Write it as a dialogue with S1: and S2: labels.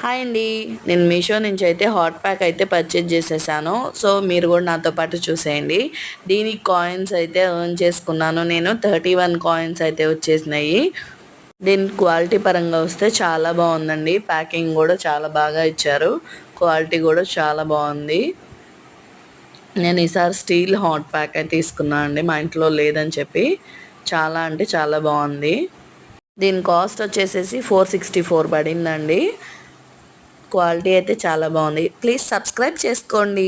S1: Hi అండి. నేను మీషో నుంచి అయితే హాట్ ప్యాక్ అయితే పర్చేజ్ చేసేసాను. సో మీరు కూడా నాతో పాటు చూసేయండి. దీనికి కాయిన్స్ అయితే ఎర్న్ చేసుకున్నాను నేను. 31 కాయిన్స్ అయితే వచ్చేసినాయి. దీని క్వాలిటీ పరంగా వస్తే చాలా బాగుందండి. ప్యాకింగ్ కూడా చాలా బాగా ఇచ్చారు. క్వాలిటీ కూడా చాలా బాగుంది. నేను ఈసారి స్టీల్ హాట్ ప్యాక్ అయితే తీసుకున్నాను అండి. మా ఇంట్లో లేదని చెప్పి చాలా అంటే చాలా బాగుంది. దీని కాస్ట్ వచ్చేసేసి 464 పడిందండి. క్వాలిటీ అయితే చాలా బాగుంది. ప్లీజ్ సబ్స్క్రైబ్ చేసుకోండి.